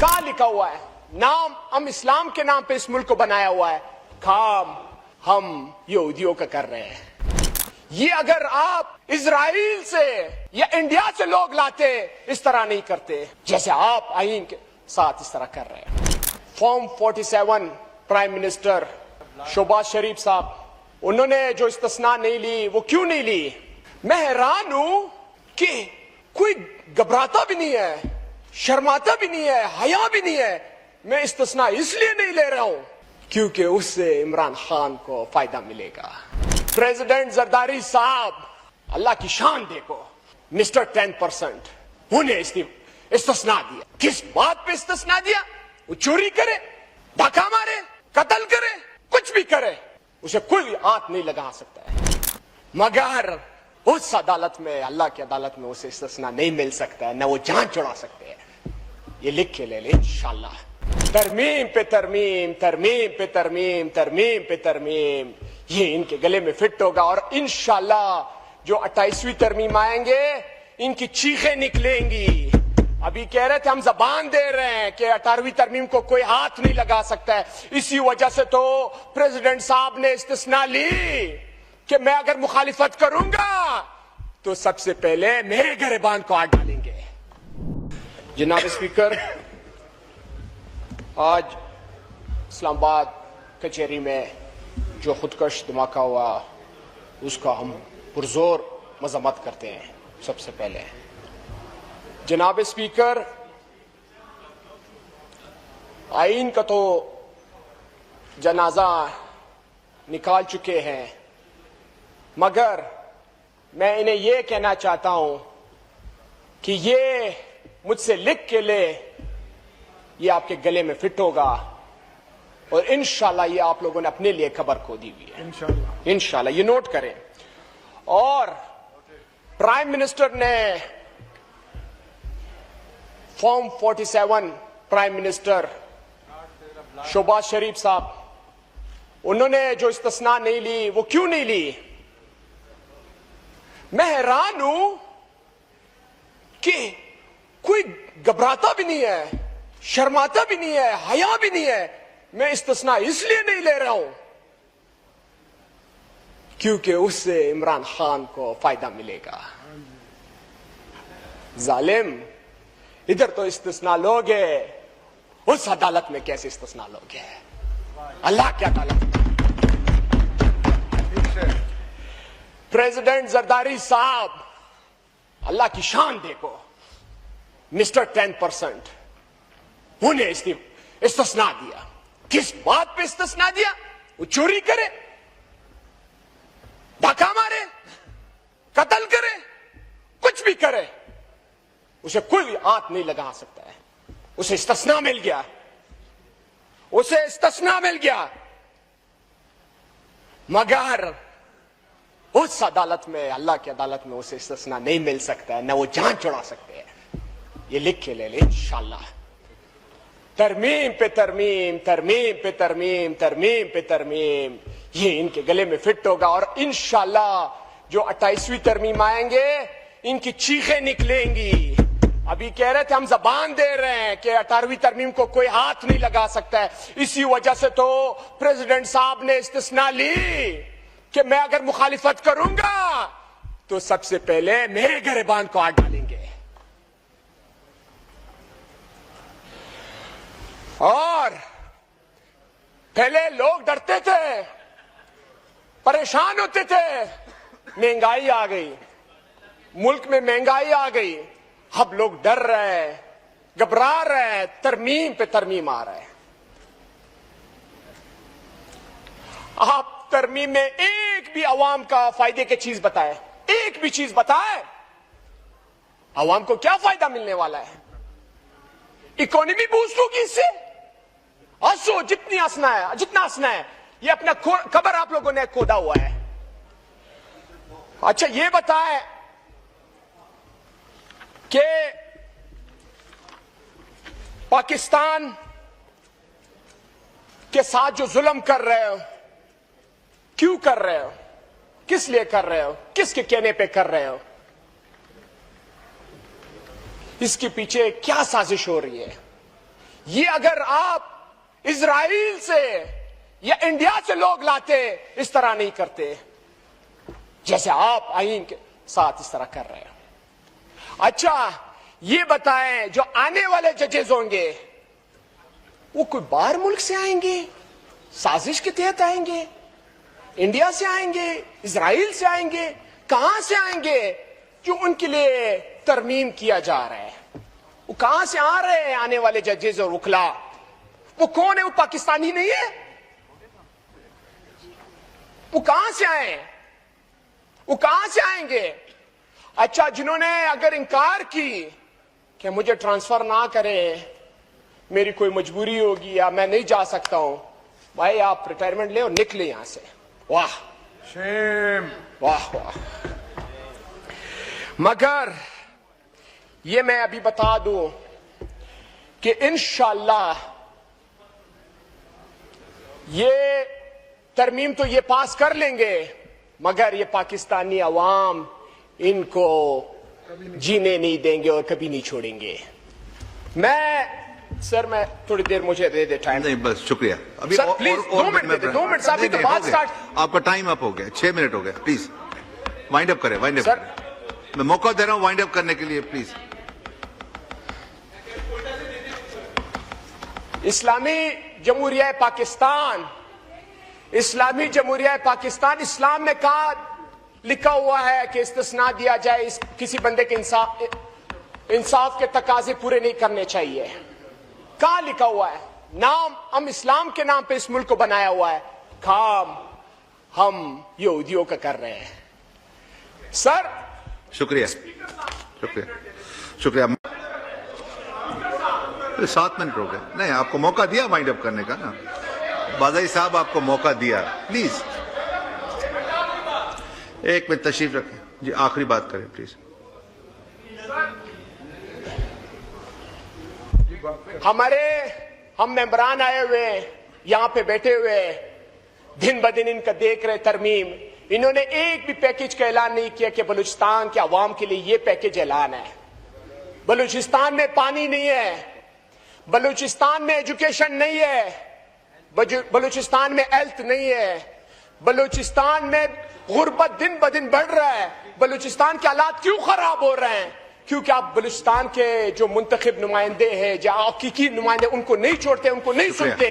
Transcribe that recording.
कहाँ लिखा हुआ है? नाम हम इस्लाम के नाम पे इस मुल्क को बनाया हुआ है, काम हम यहूदियों का कर रहे हैं। ये अगर आप इजराइल से या इंडिया से लोग लाते, इस तरह नहीं करते जैसे आप आईन के साथ इस तरह कर रहे हैं। फॉर्म 47 प्राइम मिनिस्टर शहबाज शरीफ साहब, उन्होंने जो इस्तिस्ना नहीं ली, वो क्यों नहीं ली? मैं हैरान हूं कि कोई घबराता भी नहीं है, शर्माता भी नहीं है, हया भी नहीं है। मैं इस्तिस्ना इसलिए नहीं ले रहा हूं क्योंकि उससे इमरान खान को फायदा मिलेगा। प्रेसिडेंट जरदारी साहब, अल्लाह की शान देखो, मिस्टर 10%, उन्हें इस्तिस्ना दिया। किस बात पे इस्तिस्ना दिया? वो चोरी करे, धक्का मारे, कत्ल करे, कुछ भी करे, उसे कोई हाथ नहीं लगा सकता है। मगर उस अदालत में, अल्लाह की अदालत में उसे इस्तिस्ना नहीं मिल सकता है, न वो जान छुड़ा सकते हैं। ये लिख के ले ले इंशाल्लाह। तरमीम पे तरमीम, तरमीम पे तरमीम, तरमीम पे तरमीम, ये इनके गले में फिट होगा। और इंशाल्लाह जो 28वीं तरमीम आएंगे, इनकी चीखें निकलेंगी। अभी कह रहे थे हम जबान दे रहे हैं कि 18वीं तरमीम को कोई हाथ नहीं लगा सकता है। इसी वजह से तो प्रेसिडेंट साहब ने इस्तिस्ना ली कि मैं अगर मुखालिफत करूंगा तो सबसे पहले मेरे गिरबान को आग डालेंगे। जनाब स्पीकर, आज इस्लामाबाद कचहरी में जो खुदकश धमाका हुआ, उसका हम पुरजोर मजम्मत करते हैं। सबसे पहले जनाब स्पीकर, आईन का तो जनाजा निकाल चुके हैं, मगर मैं इन्हें यह कहना चाहता हूं कि ये मुझसे लिख के ले, ये आपके गले में फिट होगा और इंशाल्लाह ये आप लोगों ने अपने लिए खबर खो दी हुई है। इंशाल्लाह ये नोट करें। और प्राइम मिनिस्टर ने फॉर्म 47 प्राइम मिनिस्टर शहबाज शरीफ साहब, उन्होंने जो इस्तिस्ना नहीं ली, वो क्यों नहीं ली? मैं हैरान हूं कि कोई घबराता भी नहीं है, शर्माता भी नहीं है, हया भी नहीं है। मैं इस्तिस्ना इसलिए नहीं ले रहा हूं क्योंकि उससे इमरान खान को फायदा मिलेगा। जालिम, इधर तो इस्तिस्ना लोगे, उस अदालत में कैसे इस्तिस्ना लोगे? अल्लाह की अदालत में। प्रेसिडेंट जरदारी साहब, अल्लाह की शान देखो, मिस्टर 10%, उन्हें इस्तिस्ना दिया। किस बात पे इस्तिस्ना दिया? वो चोरी करे, धक्का मारे, कत्ल करे, कुछ भी करे, उसे कोई हाथ नहीं लगा सकता है। उसे इस्तिस्ना मिल गया, उसे इस्तिस्ना मिल गया। मगर उस अदालत में, अल्लाह की अदालत में उसे इस्तिस्ना नहीं मिल सकता है, न वो जान छुड़ा सकते हैं। ये लिख के ले ले इंशाल्लाह। तरमीम पे तरमीम, तरमीम पे तरमीम, तरमीम पे तरमीम, ये इनके गले में फिट होगा। और इंशाल्लाह जो 28वीं तरमीम आएंगे, इनकी चीखें निकलेंगी। अभी कह रहे थे हम जबान दे रहे हैं कि 18वीं तरमीम को कोई हाथ नहीं लगा सकता है। इसी वजह से तो प्रेसिडेंट साहब ने इस्तिस्ना ली कि मैं अगर मुखालिफत करूंगा तो सबसे पहले मेरे गिरबान को आग डालेंगे। और पहले लोग डरते थे, परेशान होते थे, महंगाई आ गई, मुल्क में महंगाई आ गई। अब लोग डर रहे हैं, घबरा रहे हैं, तरमीम पे तरमीम आ रहा है। आप तरमीम में एक भी अवाम का फायदे की चीज बताए, एक भी चीज बताए, अवाम को क्या फायदा मिलने वाला है? इकोनॉमी बूस्ट होगी इससे? हंसो जितनी हंसना है, जितना हंसना है। ये अपना कबर आप लोगों ने खोदा हुआ है। अच्छा ये बताए कि पाकिस्तान के साथ जो जुल्म कर रहे हो, क्यों कर रहे हो? किस लिए कर रहे हो? किसके कहने पे कर रहे हो? इसके पीछे क्या साजिश हो रही है? ये अगर आप इजराइल से या इंडिया से लोग लाते, इस तरह नहीं करते जैसे आप आईन के साथ इस तरह कर रहे हैं। अच्छा, ये बताएं, जो आने वाले जजेस होंगे वो कोई बाहर मुल्क से आएंगे, साजिश के तहत आएंगे, इंडिया से आएंगे, इजराइल से आएंगे, कहां से आएंगे जो उनके लिए तरमीम किया जा रहा है? वो कहां से आ रहे हैं आने वाले जजेस और वकला? वो कौन है? वो पाकिस्तानी नहीं है? वो कहां से आए? वो कहां से आएंगे? अच्छा, जिन्होंने अगर इंकार की कि मुझे ट्रांसफर ना करें, मेरी कोई मजबूरी होगी या मैं नहीं जा सकता हूं, भाई आप रिटायरमेंट ले और निकले यहां से। वाह शेम, वाह वाह। मगर ये मैं अभी बता दूं कि इंशाअल्लाह ये तरमीम तो ये पास कर लेंगे, मगर ये पाकिस्तानी अवाम इनको जीने नहीं देंगे और कभी नहीं छोड़ेंगे। मैं थोड़ी देर मुझे दे दे टाइम। नहीं, बस शुक्रिया। अभी sir please 2 minute they, 2 minute साहब, तो बात स्टार्ट। आपका टाइम अप हो गया, 6 मिनट हो गए, प्लीज वाइंड अप करें। वाइंड अप सर, मैं मौका दे रहा हूं वाइंड अप करने के लिए, प्लीज। इस्लामी जमहूरिया पाकिस्तान, इस्लामी जमहूरिया पाकिस्तान, इस्लाम में कहा लिखा हुआ है कि इस्तिस्ना दिया जाए, किसी बंदे के इंसाफ के तकाजे पूरे नहीं करने चाहिए। कहां लिखा हुआ है? नाम हम इस्लाम के नाम पे इस मुल्क को बनाया हुआ है, काम हम यहूदियों का कर रहे हैं। सर शुक्रिया शुक्रिया शुक्रिया। 7 मिनट हो गए। नहीं, आपको मौका दिया वाइंड अप करने का ना, बाज़ाई साहब आपको मौका दिया। प्लीज 1 मिनट तशरीफ रखें जी, आखिरी बात करें प्लीज। हम मेंबरान आए हुए यहां पे बैठे हुए, दिन ब दिन इनका देख रहे तरमीम। इन्होंने एक भी पैकेज का ऐलान नहीं किया कि बलूचिस्तान के अवाम के लिए ये पैकेज ऐलान है। बलूचिस्तान में पानी नहीं है, बलूचिस्तान में एजुकेशन नहीं है, बलूचिस्तान में हेल्थ नहीं है, बलूचिस्तान में गुर्बत दिन ब दिन बढ़ रहा है। बलूचिस्तान के हालात क्यों खराब हो रहे हैं? क्योंकि आप बलूचिस्तान के जो मुंतखब नुमाइंदे हैं, जो हकीकी नुमाइंदे, उनको नहीं छोड़ते, उनको नहीं सुनते।